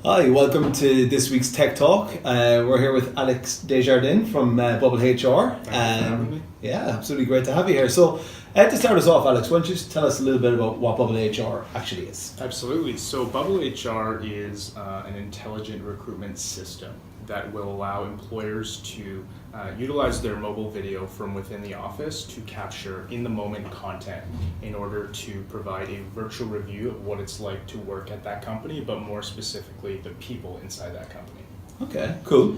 Hi, welcome to this week's Tech Talk. We're here with Alex Desjardins from Bubble HR. Thank you for having me. Yeah, absolutely great to have you here. So, to start us off, Alex, why don't you just tell us a little bit about what Bubble HR actually is? Absolutely. So Bubble HR is an intelligent recruitment system that will allow employers to utilize their mobile video from within the office to capture in-the-moment content in order to provide a virtual review of what it's like to work at that company, but more specifically, the people inside that company. Okay, cool.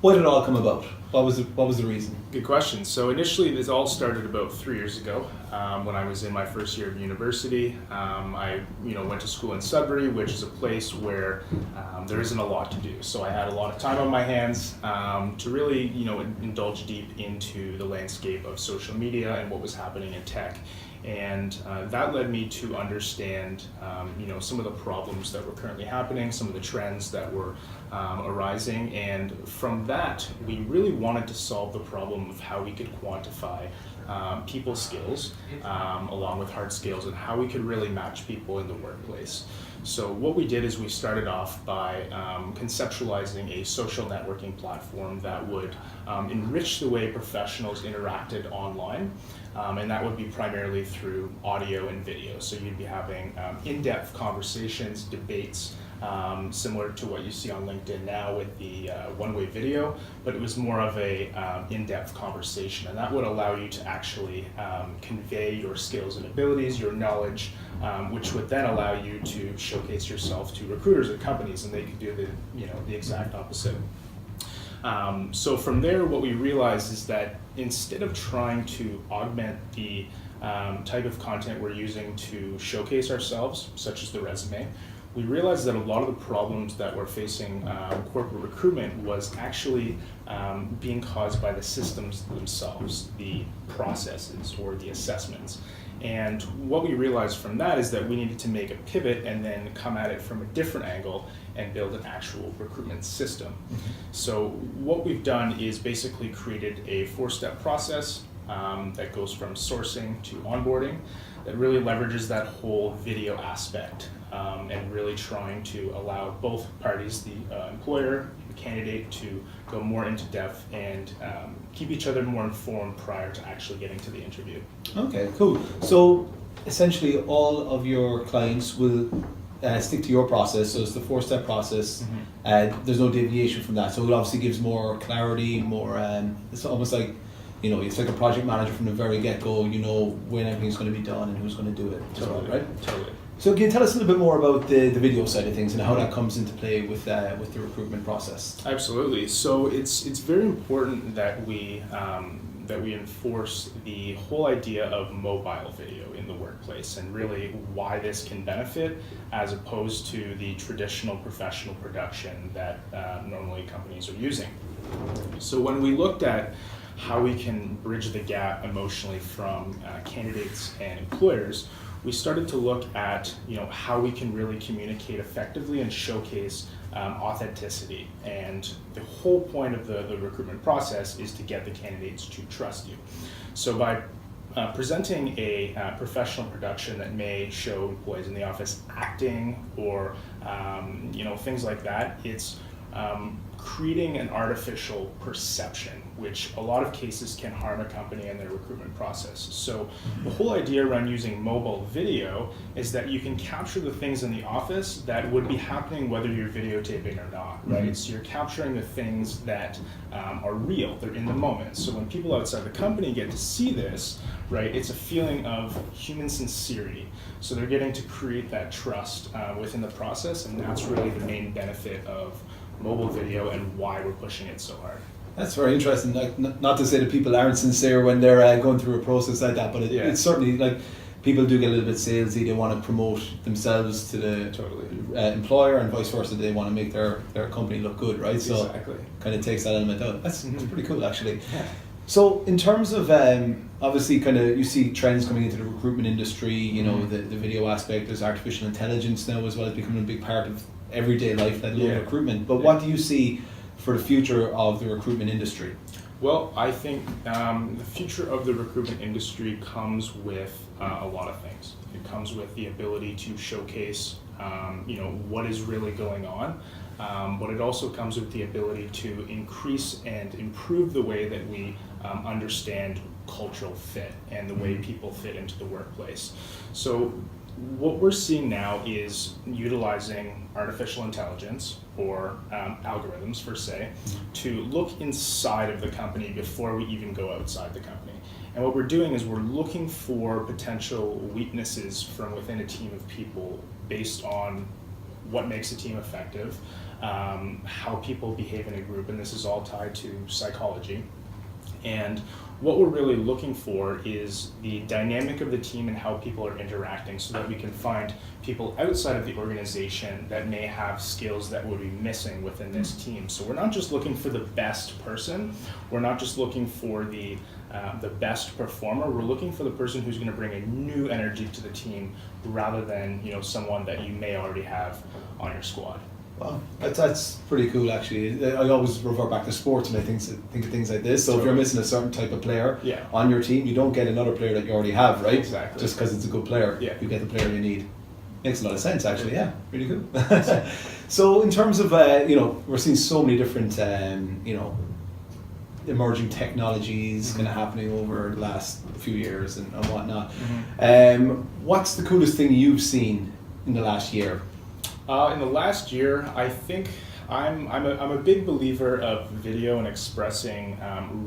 Why did it all come about? What was the reason? Good question. So initially, this all started about 3 years ago when I was in my first year of university. I went to school in Sudbury, which is a place where there isn't a lot to do. So I had a lot of time on my hands to really indulge deep into the landscape of social media and what was happening in tech. And that led me to understand, some of the problems that were currently happening, some of the trends that were arising. And from that, we really wanted to solve the problem of how we could quantify people skills along with hard skills and how we could really match people in the workplace. So what we did is we started off by conceptualizing a social networking platform that would enrich the way professionals interacted online. And that would be primarily through audio and video. So you'd be having in-depth conversations, debates, similar to what you see on LinkedIn now with the one-way video, but it was more of a in-depth conversation. And that would allow you to actually convey your skills and abilities, your knowledge, which would then allow you to showcase yourself to recruiters or companies, and they could do the exact opposite. So from there, what we realized is that instead of trying to augment the type of content we're using to showcase ourselves, such as the resume, we realized that a lot of the problems that we're facing corporate recruitment was actually being caused by the systems themselves, the processes or the assessments. And what we realized from that is that we needed to make a pivot and then come at it from a different angle and build an actual recruitment system. Mm-hmm. So what we've done is basically created a 4-step process that goes from sourcing to onboarding that really leverages that whole video aspect and really trying to allow both parties, the employer, the candidate, to go more into depth and keep each other more informed prior to actually getting to the interview. Okay, cool. So essentially all of your clients will stick to your process, so it's the 4-step process. Mm-hmm. There's no deviation from that, so it obviously gives more clarity, more it's almost like it's like a project manager from the very get-go. You know when everything's going to be done and who's going to do it. Totally, right? Totally. So can you tell us a little bit more about the video side of things and how that comes into play with the recruitment process? Absolutely. So it's very important that we enforce the whole idea of mobile video in the workplace and really why this can benefit as opposed to the traditional professional production that normally companies are using. So when we looked at how we can bridge the gap emotionally from candidates and employers, we started to look at how we can really communicate effectively and showcase authenticity. And the whole point of the recruitment process is to get the candidates to trust you. So by presenting a professional production that may show employees in the office acting or things like that, it's creating an artificial perception, which a lot of cases can harm a company and their recruitment process. So the whole idea around using mobile video is that you can capture the things in the office that would be happening whether you're videotaping or not, right? Mm-hmm. So you're capturing the things that are real, they're in the moment. So when people outside the company get to see this, right, it's a feeling of human sincerity. So they're getting to create that trust within the process, and that's really the main benefit of mobile video and why we're pushing it so hard. That's very interesting. Like, not to say that people aren't sincere when they're going through a process like that, but it's certainly like people do get a little bit salesy. They want to promote themselves to the employer, and vice versa. They want to make their company look good, right? So exactly. Kind of takes that element out. That's pretty cool, actually. Yeah. So in terms of obviously kind of you see trends coming into the recruitment industry, the video aspect, there's artificial intelligence now as well as becoming a big part of everyday life, let alone recruitment. But what do you see for the future of the recruitment industry? Well, I think the future of the recruitment industry comes with a lot of things. It comes with the ability to showcase what is really going on. But it also comes with the ability to increase and improve the way that we understand cultural fit and the way people fit into the workplace. So what we're seeing now is utilizing artificial intelligence or algorithms, per se, to look inside of the company before we even go outside the company. And what we're doing is we're looking for potential weaknesses from within a team of people based on what makes a team effective, how people behave in a group, and this is all tied to psychology. And what we're really looking for is the dynamic of the team and how people are interacting so that we can find people outside of the organization that may have skills that would be missing within this team. So we're not just looking for the best person, we're not just looking for the best performer, we're looking for the person who's going to bring a new energy to the team rather than someone that you may already have on your squad. Wow, that's pretty cool actually. I always revert back to sports when I think of things like this. So if you're missing a certain type of player on your team, you don't get another player that you already have, right? Exactly. Just because it's a good player, you get the player you need. Makes a lot of sense actually, yeah, really cool. So in terms of, we're seeing so many different, emerging technologies kind of happening over the last few years and whatnot. What's the coolest thing you've seen in the last year? In the last year, I think I'm a big believer of video and expressing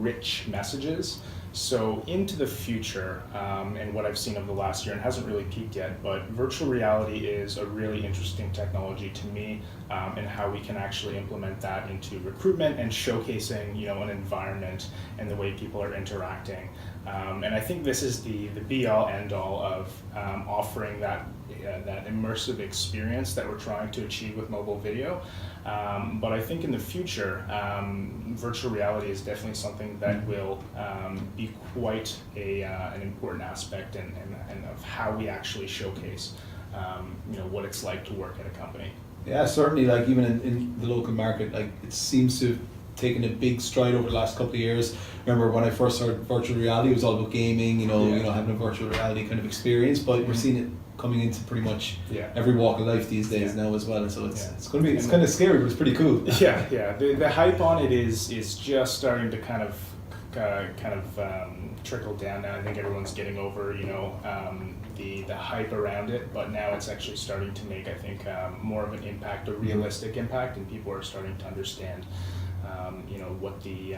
rich messages. So into the future, and what I've seen of the last year, and hasn't really peaked yet, but virtual reality is a really interesting technology to me, and how we can actually implement that into recruitment and showcasing, an environment and the way people are interacting. And I think this is the be-all, end-all of offering that immersive experience that we're trying to achieve with mobile video. But I think in the future, virtual reality is definitely something that will be quite an important aspect and of how we actually showcase what it's like to work at a company. Yeah, certainly. Like even in the local market, like it seems to have taken a big stride over the last couple of years. Remember when I first heard virtual reality, it was all about gaming, having a virtual reality kind of experience. But we're seeing it coming into pretty much every walk of life these days now as well. So it's going to be kind of scary, but it's pretty cool. Yeah. The hype on it is just starting to kind of trickle down now. I think everyone's getting over the hype around it, but now it's actually starting to make, I think, more of an impact, a realistic impact, and people are starting to understand what the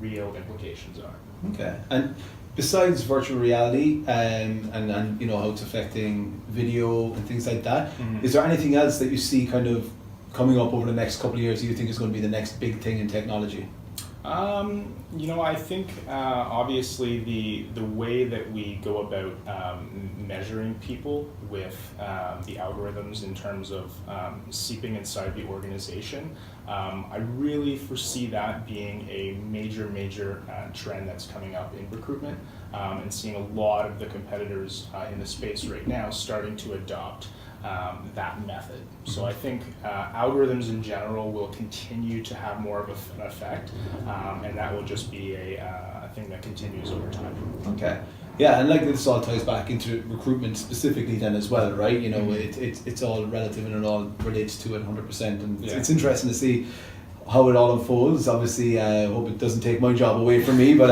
real implications are. Okay. And besides virtual reality and how it's affecting video and things like that, is there anything else that you see kind of coming up over the next couple of years that you think is going to be the next big thing in technology? I think obviously the way that we go about measuring people with the algorithms in terms of seeping inside the organization, I really foresee that being a major trend that's coming up in recruitment, and seeing a lot of the competitors in the space right now starting to adopt that method. So I think algorithms in general will continue to have more of an effect, and that will just be a thing that continues over time. Okay. Yeah, and like this all ties back into recruitment specifically then as well, right? It's all relative and it all relates to it 100%, and it's interesting to see how it all unfolds. Obviously, I hope it doesn't take my job away from me, but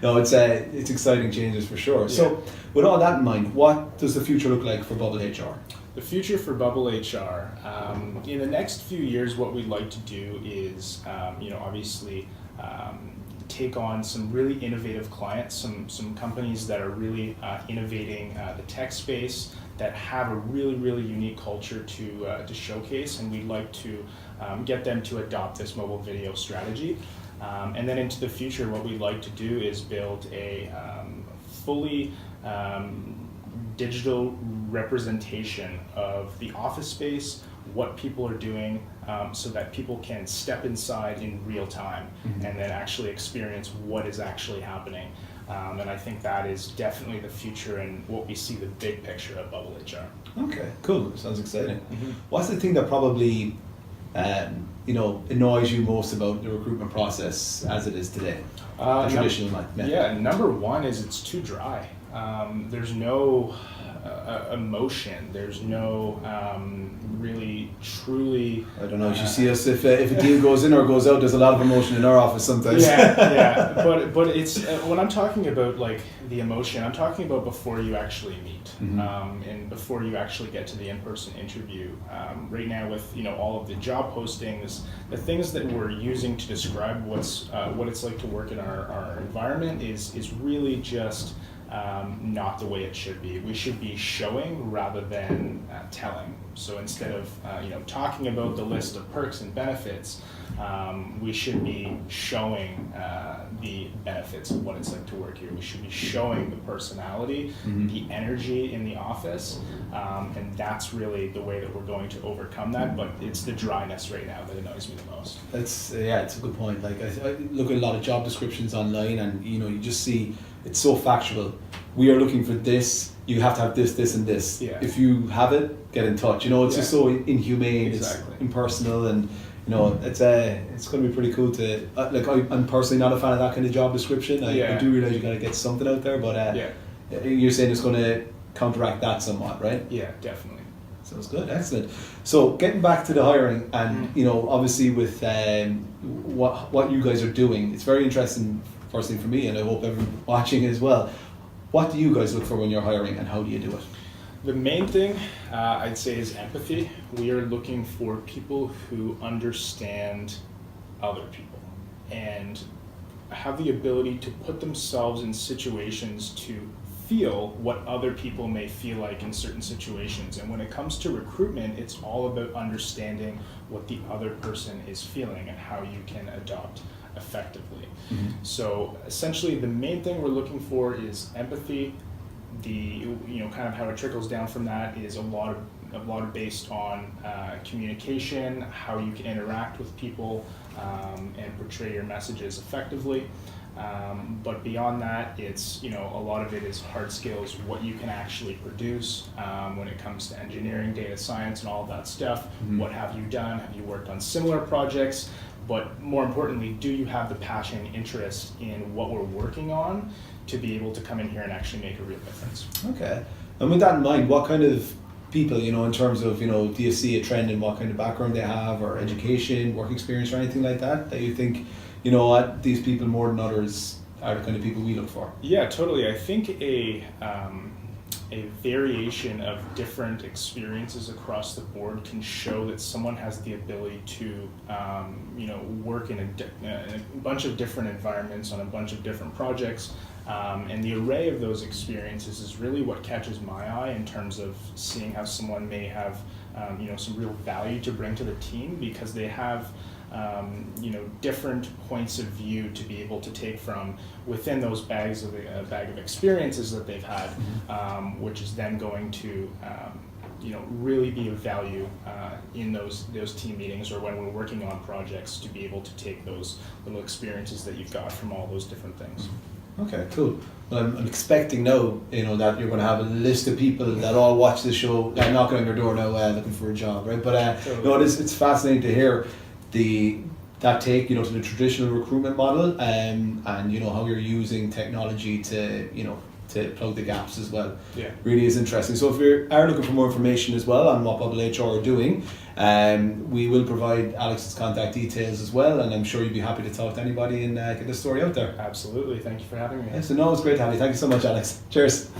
no, it's exciting changes for sure. Yeah. So with all that in mind, what does the future look like for Bubble HR? The future for Bubble HR, in the next few years, what we'd like to do is, obviously, take on some really innovative clients, some companies that are really innovating the tech space, that have a really unique culture to showcase, and we'd like to get them to adopt this mobile video strategy. And then into the future, what we'd like to do is build a fully digital representation of the office space, what people are doing, so that people can step inside in real time and then actually experience what is actually happening. And I think that is definitely the future and what we see the big picture of Bubble HR. Okay, cool. Sounds exciting. What's the thing that probably annoys you most about the recruitment process as it is today? The traditional method. Yeah, number one is it's too dry. There's no emotion. There's no really, truly. I don't know. As you see us, if a deal goes in or goes out, there's a lot of emotion in our office sometimes. Yeah. But it's when I'm talking about like the emotion, I'm talking about before you actually meet, and before you actually get to the in-person interview. Right now, with all of the job postings, the things that we're using to describe what it's like to work in our environment is really just. Not the way it should be. We should be showing rather than telling. So instead of talking about the list of perks and benefits, we should be showing the benefits of what it's like to work here. We should be showing the personality, the energy in the office, and that's really the way that we're going to overcome that. But it's the dryness right now that annoys me the most. It's a good point. Like I look at a lot of job descriptions online, and you just see it's so factual. We are looking for this. You have to have this, this, and this. Yeah. If you have it, get in touch. It's just so inhumane. Exactly. It's impersonal, and it's going to be pretty cool to I'm personally not a fan of that kind of job description. I do realize you got to get something out there, but you're saying it's going to counteract that somewhat, right? Yeah, definitely. Sounds good, excellent. So getting back to the hiring, and obviously with what you guys are doing, it's very interesting. Firstly for me, and I hope everyone watching as well. What do you guys look for when you're hiring, and how do you do it? The main thing I'd say is empathy. We are looking for people who understand other people and have the ability to put themselves in situations to feel what other people may feel like in certain situations. And when it comes to recruitment, it's all about understanding what the other person is feeling and how you can adopt effectively. So essentially the main thing we're looking for is empathy. The kind of how it trickles down from that is a lot of based on communication, how you can interact with people, and portray your messages effectively. But beyond that, it's a lot of it is hard skills, what you can actually produce when it comes to engineering, data science, and all of that stuff. What have you done? Have you worked on similar projects? But more importantly, do you have the passion, interest in what we're working on to be able to come in here and actually make a real difference? Okay. And with that in mind, what kind of people, in terms of, do you see a trend in what kind of background they have, or education, work experience, or anything like that you think, these people more than others are the kind of people we look for? Yeah, totally. I think a variation of different experiences across the board can show that someone has the ability to work in a bunch of different environments on a bunch of different projects, and the array of those experiences is really what catches my eye in terms of seeing how someone may have some real value to bring to the team, because they have different points of view to be able to take from within those bag of experiences that they've had, which is then going to really be of value in those team meetings, or when we're working on projects, to be able to take those little experiences that you've got from all those different things. Okay, cool. Well, I'm expecting now, that you're going to have a list of people that all watch this show, knocking on your door now, looking for a job, right? But totally. It's fascinating to hear that take, to the traditional recruitment model, and how you're using technology to plug the gaps as well. Yeah. Really is interesting. So if you are looking for more information as well on what Bubble HR are doing, we will provide Alex's contact details as well, and I'm sure you'd be happy to talk to anybody and get the story out there. Absolutely. Thank you for having me. Yeah, so no, it's great to have you. Thank you so much, Alex. Cheers.